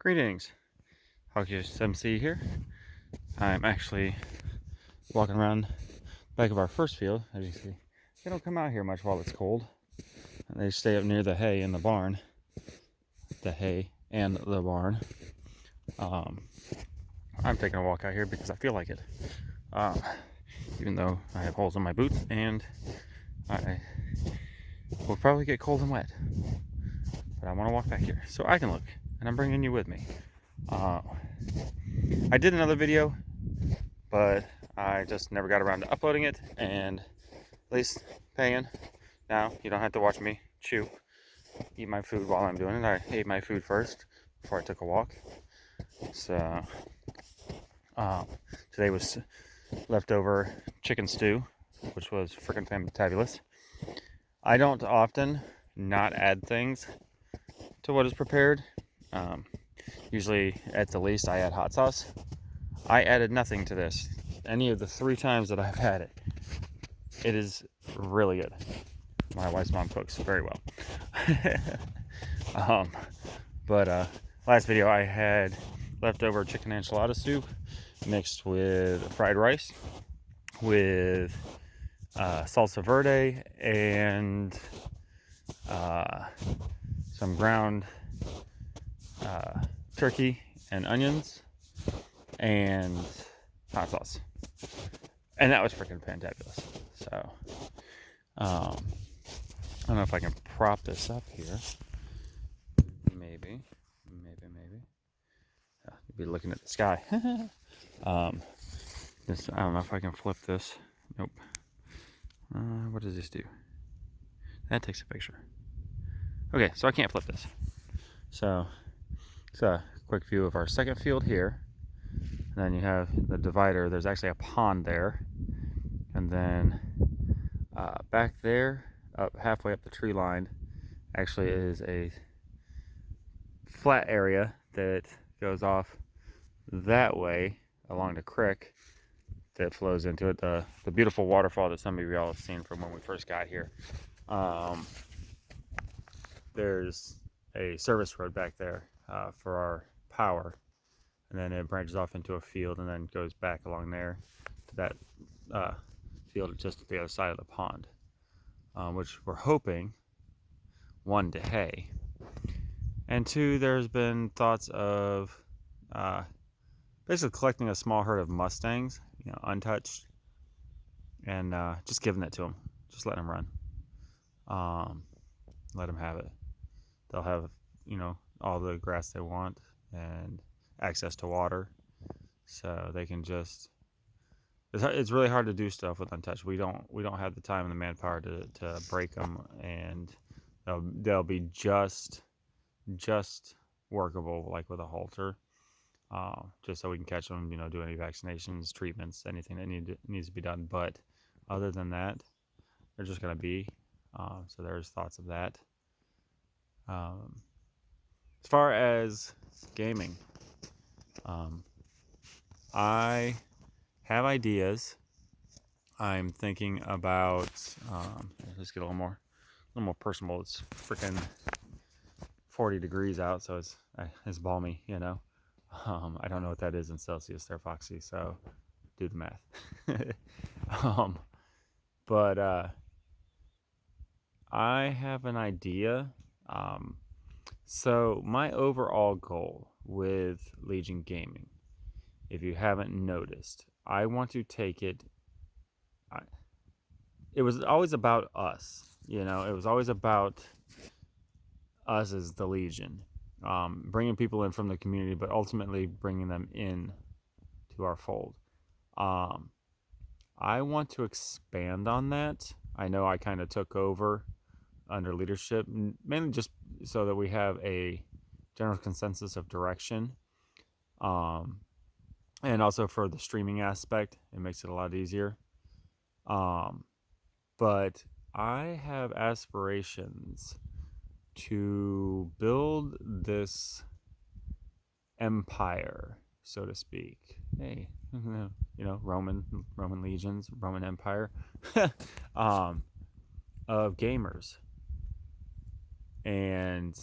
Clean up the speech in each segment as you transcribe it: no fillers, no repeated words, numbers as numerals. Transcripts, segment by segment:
Greetings, Hawkish MC here. I'm actually walking around the back of our first field. As you see, they don't come out here much while it's cold. They stay up near the hay in the barn. The hay and the barn. I'm taking a walk out here because I feel like it. Even though I have holes in my boots and I will probably get cold and wet. But I want to walk back here so I can look, and I'm bringing you with me. I did another video, but I just never got around to uploading it, and at least paying. Now you don't have to watch me eat my food while I'm doing it. I ate my food first before I took a walk. So today was leftover chicken stew, which was freaking fantabulous. I don't often not add things to what is prepared. Usually at the least I add hot sauce. I added nothing to this. Any of the 3 times that I've had it, it is really good. My wife's mom cooks very well. But last video I had leftover chicken enchilada soup mixed with fried rice with salsa verde and some ground turkey and onions and hot sauce, and that was freaking fantabulous. So I don't know if I can prop this up here. Maybe you'll be looking at the sky. This, I don't know if I can flip this. Nope. What does this do? That takes a picture. Okay, so I can't flip this. So it's a quick view of our second field here. And then you have the divider. There's actually a pond there. And then back there, up halfway up the tree line, actually is a flat area that goes off that way along the creek that flows into it. The beautiful waterfall that some of you all have seen from when we first got here. There's a service road back there for our power, and then it branches off into a field and then goes back along there to that field just at the other side of the pond, which we're hoping, 1, to hay, and 2, there's been thoughts of basically collecting a small herd of Mustangs, untouched, and just giving it to them, just letting them run, let them have it. They'll have, all the grass they want and access to water, so they can just. It's really hard to do stuff with untouched. We don't have the time and the manpower to break them, and they'll be just workable, like with a halter, just so we can catch them. Do any vaccinations, treatments, anything that needs to be done. But other than that, they're just gonna be. So there's thoughts of that. As far as gaming, I have ideas. I'm thinking about. Let's get a little more personal. It's freaking 40 degrees out, so it's balmy. I don't know what that is in Celsius there, Foxy. So do the math. But I have an idea. So my overall goal with Legion Gaming, if you haven't noticed, I want to take it. It was always about us, it was always about us as the Legion, bringing people in from the community, but ultimately bringing them in to our fold. I want to expand on that. I know I kind of took over under leadership, mainly just so that we have a general consensus of direction, and also for the streaming aspect, it makes it a lot easier. But I have aspirations to build this empire, so to speak. Hey, Roman legions, Roman Empire, of gamers, and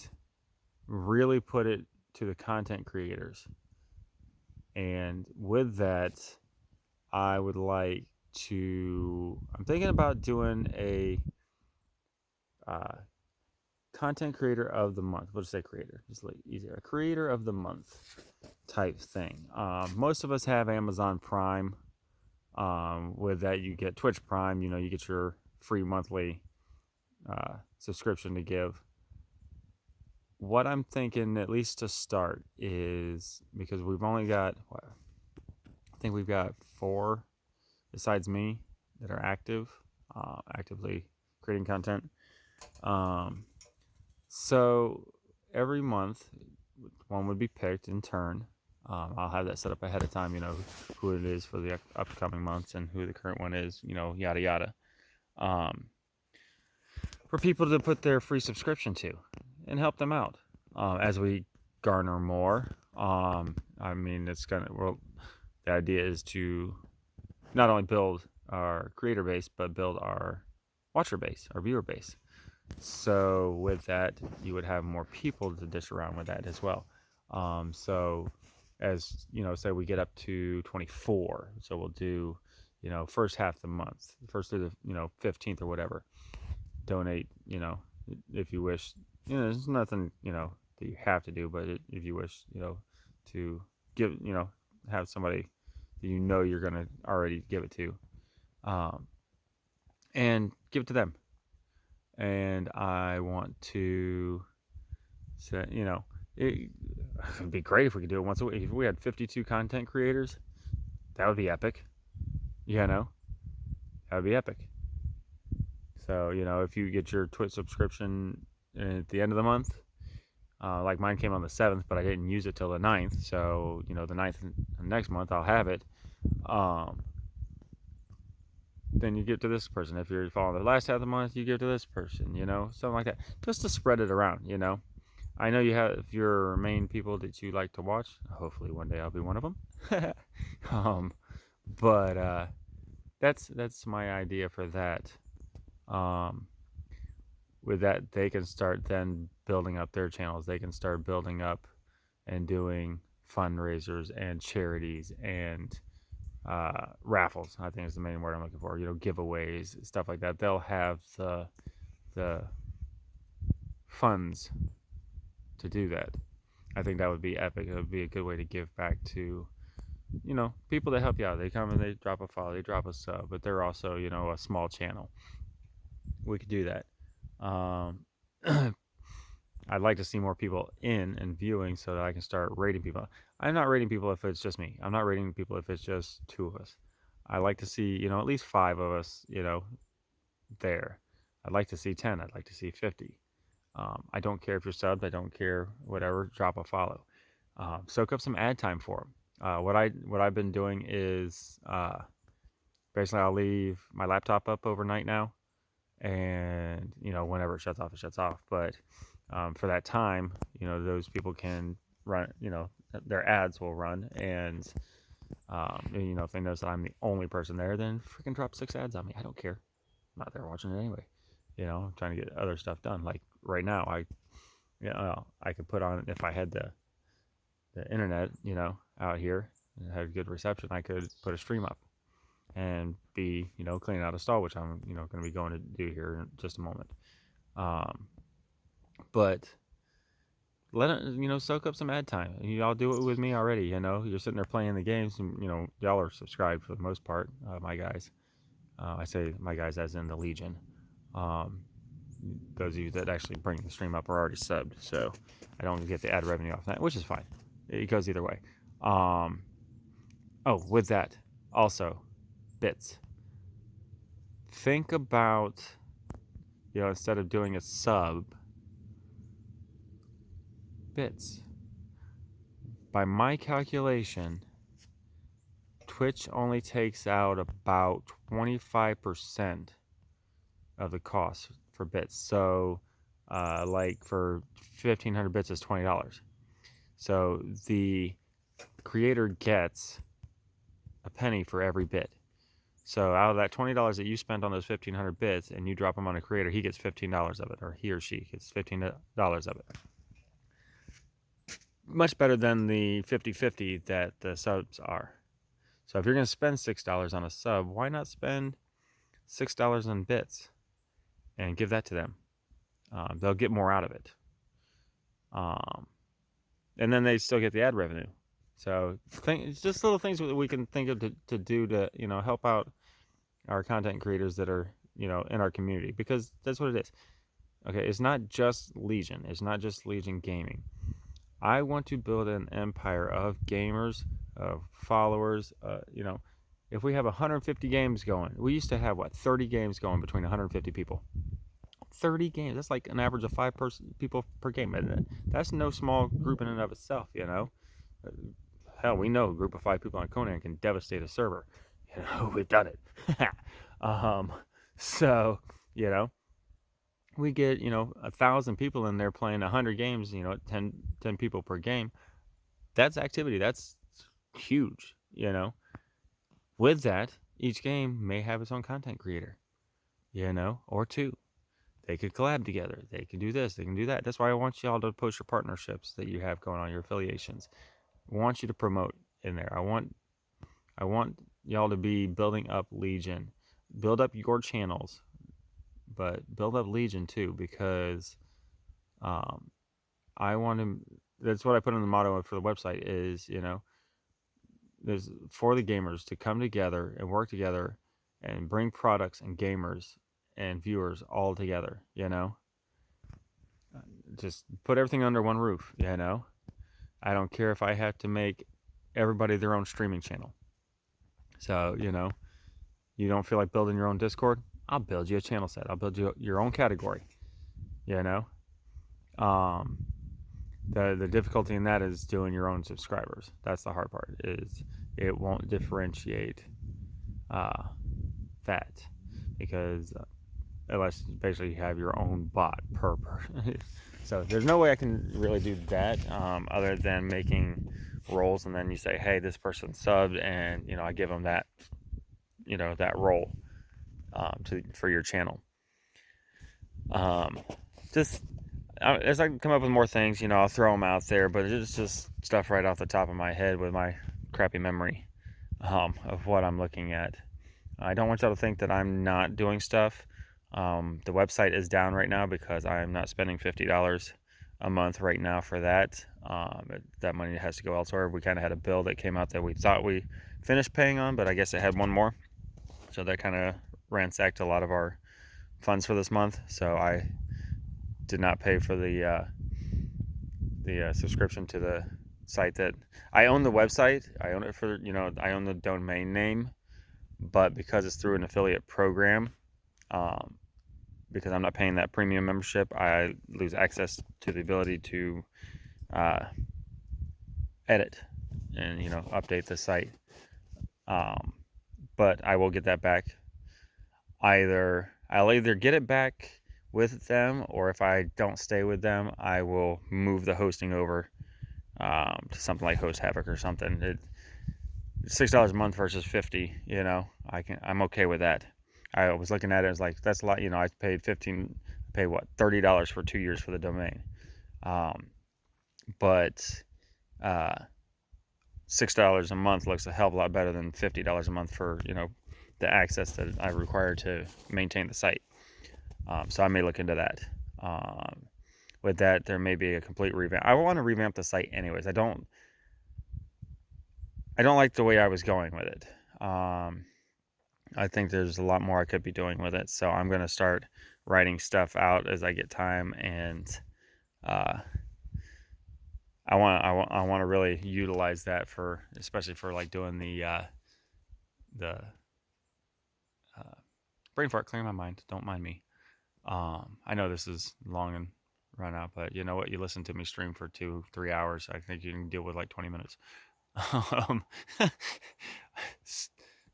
really put it to the content creators. And with that, I would like to, I'm thinking about doing a content creator of the month. We'll just say creator, just like easier. A creator of the month type thing. Most of us have Amazon Prime. With that, you get Twitch Prime. You get your free monthly subscription to give. What I'm thinking, at least to start, is because we've only got, I think we've got 4 besides me that are actively creating content. So every month, one would be picked in turn. I'll have that set up ahead of time, who it is for the upcoming months and who the current one is, yada yada. For people to put their free subscription to and help them out as we garner more. I mean, the idea is to not only build our creator base, but build our watcher base, our viewer base. So with that, you would have more people to dish around with that as well. So as say we get up to 24, so we'll do first half of the month, first through the 15th or whatever, donate if you wish. There's nothing that you have to do, but if you wish to give, have somebody that you're gonna already give it to, and give it to them. And I want to say, it would be great if we could do it once a week. If we had 52 content creators, that would be epic. That would be epic. So, if you get your Twitch subscription at the end of the month, like mine came on the 7th, but I didn't use it till the 9th. So, the 9th next month, I'll have it. Then you give to this person. If you're following the last half of the month, you give to this person, something like that. Just to spread it around, I know you have your main people that you like to watch. Hopefully one day I'll be one of them. But that's my idea for that. With that, they can start then building up their channels. They can start building up and doing fundraisers and charities and raffles, I think is the main word I'm looking for. Giveaways, stuff like that. They'll have the funds to do that. I think that would be epic. It would be a good way to give back to people that help you out. They come and they drop a follow, they drop a sub, but they're also a small channel. We could do that. I'd like to see more people in and viewing so that I can start rating people. I'm not rating people if it's just me. I'm not rating people if it's just 2 of us. I like to see, at least 5 of us, there. I'd like to see 10. I'd like to see 50. I don't care if you're subbed. I don't care, whatever. Drop a follow. Soak up some ad time for them. What I've been doing is basically I'll leave my laptop up overnight now, and whenever it shuts off, it shuts off. But for that time, those people can run. Their ads will run, and if they notice that I'm the only person there, then freaking drop 6 ads on me. I don't care. I'm not there watching it anyway. I'm trying to get other stuff done. Like right now, I could put on, if I had the internet, out here, and had good reception, I could put a stream up and be, cleaning out a stall, which I'm, going to be going to do here in just a moment. But let it, soak up some ad time. Y'all do it with me already. You're sitting there playing the games, and y'all are subscribed for the most part. My guys, I say my guys as in the Legion. Those of you that actually bring the stream up are already subbed, so I don't get the ad revenue off that, which is fine. It goes either way. With that, also, bits. Think about, instead of doing a sub, bits. By my calculation, Twitch only takes out about 25% of the cost for bits. So like for 1,500 bits is $20. So the creator gets a penny for every bit. So out of that $20 that you spent on those 1,500 bits, and you drop them on a creator, he gets $15 of it, or he or she gets $15 of it. much better than the 50-50 that the subs are. So if you're going to spend $6 on a sub, why not spend $6 in bits and give that to them? They'll get more out of it. And then they still get the ad revenue. So it's just little things that we can think of to do to, help out our content creators that are, in our community, because that's what it is. Okay, it's not just Legion. It's not just Legion Gaming. I want to build an empire of gamers, of followers. If we have 150 games going, we used to have 30 games going between 150 people. 30 games. That's like an average of 5 people per game. And that's no small group in and of itself. Hell, we know a group of 5 people on Conan can devastate a server. We've done it. So we get 1,000 people in there playing 100 games. 10 people per game. That's activity. That's huge. With that, each game may have its own content creator. Or 2. They could collab together. They can do this. They can do that. That's why I want y'all to post your partnerships that you have going on, your affiliations. I want you to promote in there. I want y'all to be building up Legion. Build up your channels, but build up Legion too, because I want to. That's what I put in the motto for the website is, there's for the gamers to come together and work together and bring products and gamers and viewers all together. Just put everything under one roof. I don't care if I have to make everybody their own streaming channel. So, you don't feel like building your own Discord? I'll build you a channel set. I'll build you your own category. The difficulty in that is doing your own subscribers. That's the hard part, is it won't differentiate that, because unless basically you have your own bot per person. So there's no way I can really do that other than making roles, and then you say, hey, this person subbed, and I give them that that role for your channel. As I come up with more things, I'll throw them out there, but it's just stuff right off the top of my head with my crappy memory of what I'm looking at. I don't want y'all to think that I'm not doing stuff. The website is down right now because I'm not spending $50 a month right now for that. That money has to go elsewhere. We kind of had a bill that came out that we thought we finished paying on, but I guess it had one more. So that kind of ransacked a lot of our funds for this month. So I did not pay for the subscription to the site. That I own the website. I own it for, I own the domain name, but because it's through an affiliate program, because I'm not paying that premium membership, I lose access to the ability to edit and update the site. But I will get that back. I'll either get it back with them, or if I don't stay with them, I will move the hosting over to something like Host Havoc or something. $6 a month versus $50. I'm okay with that. I was looking at it, it's like, that's a lot. I paid $30 for 2 years for the domain. But $6 a month looks a hell of a lot better than $50 a month for, the access that I require to maintain the site. So I may look into that. With that, there may be a complete revamp. I want to revamp the site anyways. I don't like the way I was going with it. I think there's a lot more I could be doing with it. So I'm going to start writing stuff out as I get time, and I want to really utilize that especially for like doing the brain fart, clearing my mind. Don't mind me. I know this is long and run out, but you know what? You listen to me stream for 2-3 hours. I think you can deal with like 20 minutes.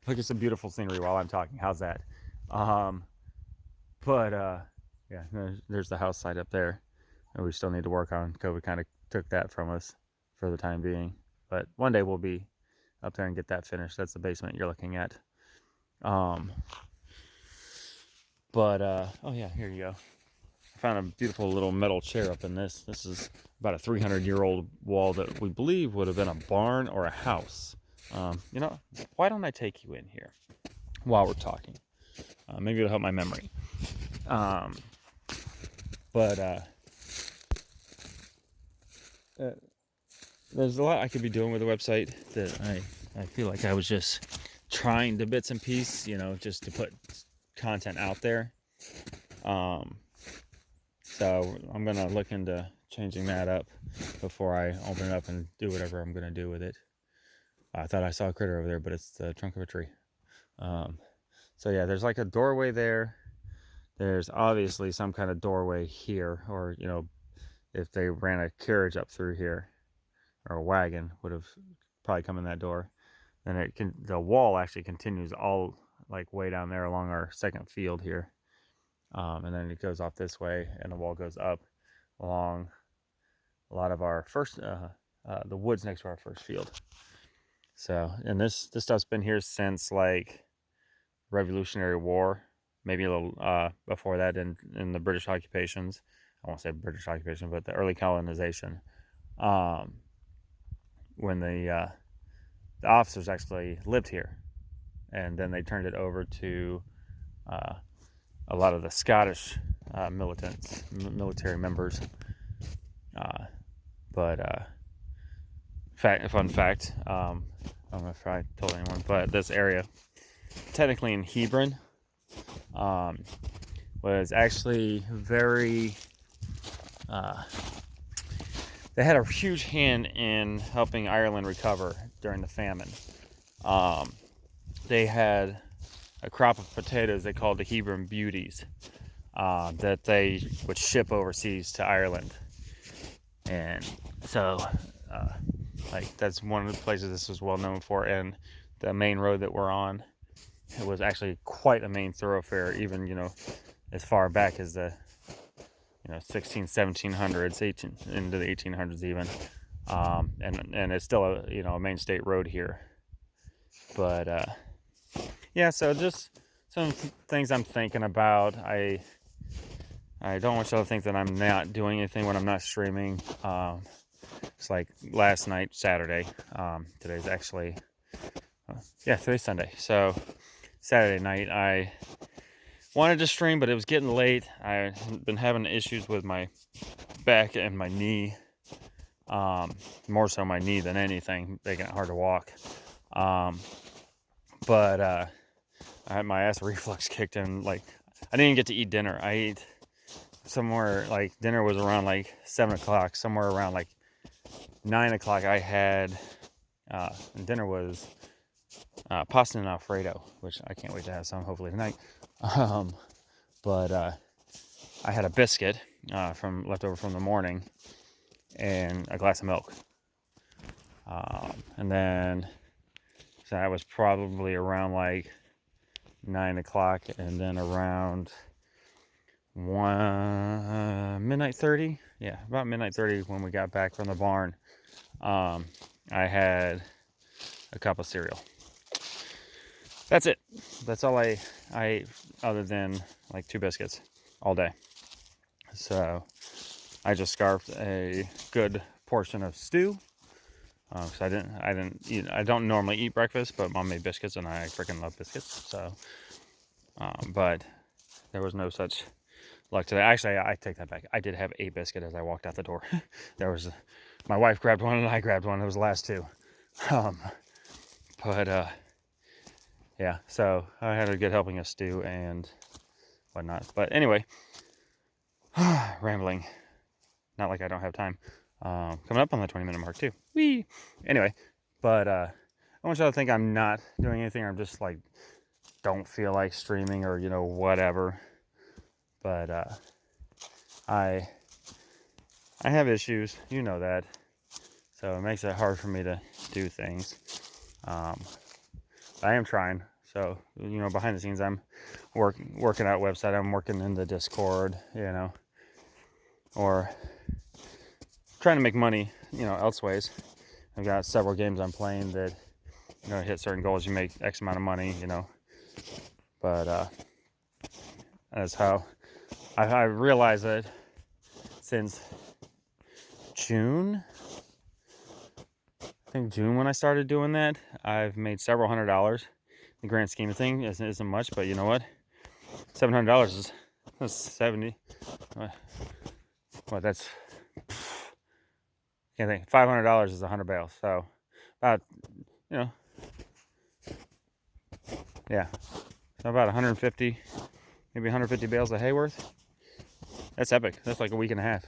Look at some beautiful scenery while I'm talking. How's that? Yeah, there's the house site up there, and we still need to work on. COVID kind of took that from us for the time being, but one day we'll be up there and get that finished. That's the basement you're looking at. Oh yeah, here you go. I found a beautiful little metal chair up in this. This is about a 300-year-old wall that we believe would have been a barn or a house. You know, why don't I take you in here while we're talking? Maybe it'll help my memory. There's a lot I could be doing with the website that I feel like I was just trying to bits and pieces, you know, just to put content out there. So I'm going to look into changing that up before I open it up and do whatever I'm going to do with it. I thought I saw a critter over there, but it's the trunk of a tree. So yeah, there's like a doorway there. There's obviously some kind of doorway here, or, you know, if they ran a carriage up through here, or a wagon would have probably come in that door. Then the wall actually continues all like way down there along our second field here. And then it goes off this way, and the wall goes up along a lot of our first, the woods next to our first field. So, and this stuff's been here since like Revolutionary War, maybe a little before that in the British occupations. I won't say British occupation, but the early colonization. When the officers actually lived here, and then they turned it over to a lot of the Scottish military members. Fun fact, I don't know if I told anyone, but this area, technically in Hebron, was actually very... they had a huge hand in helping Ireland recover during the famine. They had a crop of potatoes they called the Hebron Beauties that they would ship overseas to Ireland. And so, like, that's one of the places this was well known for. And the main road that we're on, it was actually quite a main thoroughfare, even, you know, as far back as the 1700s, into the 1800s even, and it's still a main state road here. But yeah, so just some things I'm thinking about. I don't want y'all to think that I'm not doing anything when I'm not streaming. It's like last night, Saturday. Today's actually, today's Sunday. So Saturday night, I wanted to stream, but it was getting late. I've been having issues with my back and my knee. More so my knee than anything, making it hard to walk. But I had my acid reflux kicked in. Like, I didn't even get to eat dinner. I ate somewhere, like, dinner was around like 7 o'clock. Somewhere around like 9 o'clock I had, and dinner was pasta and Alfredo, which I can't wait to have some hopefully tonight. But I had a biscuit from leftover from the morning and a glass of milk. And then, so that was probably around like 9 o'clock, and then around midnight 30. Yeah, about midnight 30 when we got back from the barn, I had a cup of cereal. That's it. That's all I ate, other than like 2 biscuits all day. So I just scarfed a good portion of stew. Cause I don't normally eat breakfast, but Mom made biscuits and I freaking love biscuits. So, but there was no such luck today. Actually, I take that back. I did have a biscuit as I walked out the door. My wife grabbed one and I grabbed one. It was the last 2. Yeah, so I had a good helping of stew and whatnot. But anyway, rambling. Not like I don't have time. Coming up on the 20-minute mark too. Whee! Anyway, but I want y'all to think I'm not doing anything. I'm just like, don't feel like streaming or, whatever. But I have issues. You know that. So it makes it hard for me to do things. I am trying. So, behind the scenes, I'm working out website. I'm working in the Discord, or trying to make money, elseways. I've got several games I'm playing that, hit certain goals, you make X amount of money, but that's how I realized that since June, I think June when I started doing that, I've made several $100s. The grand scheme of things isn't much, but you know what? $700 is 70. What that's, can't think. $500 is 100 bales. So about, you know, yeah. So about 150, maybe 150 bales of hay worth. That's epic. That's like a week and a half.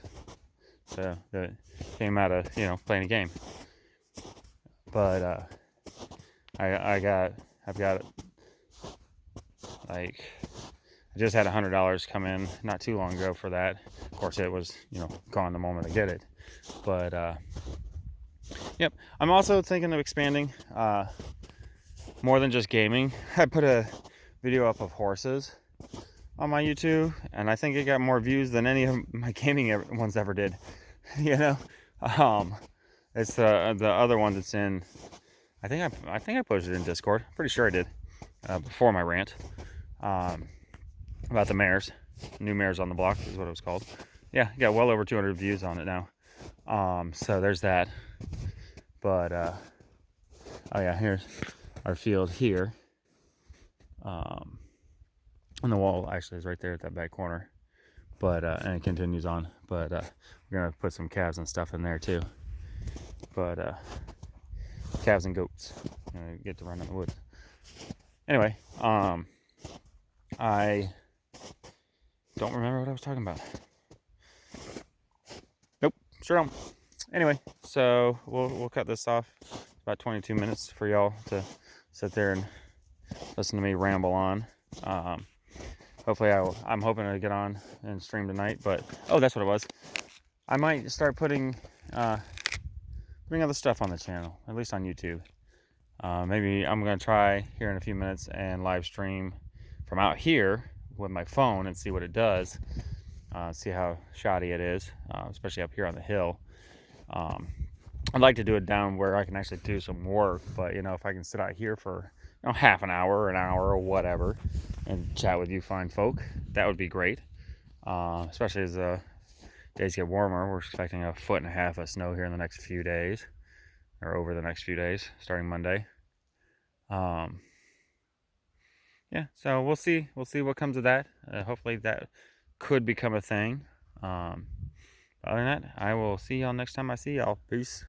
So that came out of, you know, playing a game. But I've got like, I just had $100 come in not too long ago for that. Of course, it was, you know, gone the moment I get it. But yep, I'm also thinking of expanding more than just gaming. I put a video up of horses on my YouTube, and I think it got more views than any of my gaming ones ever did. You know, it's the other one that's in. I think I posted it in Discord. Pretty sure I did before my rant about the mares, new mares on the block is what it was called. Yeah, got well over 200 views on it now. So there's that. But oh yeah, here's our field here. And the wall actually is right there at that back corner. But and it continues on. But we're gonna put some calves and stuff in there too. But calves and goats. Gonna get to run in the woods. Anyway, I don't remember what I was talking about. Nope, sure don't. Anyway, so we'll cut this off. It's about 22 minutes for y'all to sit there and listen to me ramble on. Hopefully I'm hoping to get on and stream tonight, but oh, that's what it was. I might start putting other stuff on the channel, at least on YouTube. Maybe I'm gonna try here in a few minutes and live stream from out here with my phone and see what it does. See how shoddy it is, especially up here on the hill. I'd like to do it down where I can actually do some work, but you know, if I can sit out here for, you know, half an hour or an hour or whatever and chat with you fine folk, that would be great. Especially as the days get warmer. We're expecting 1.5 feet of snow here in the next few days, or over the next few days, starting Monday. Yeah, so we'll see what comes of that. Hopefully that could become a thing. Other than that, I will see y'all next time I see y'all. Peace.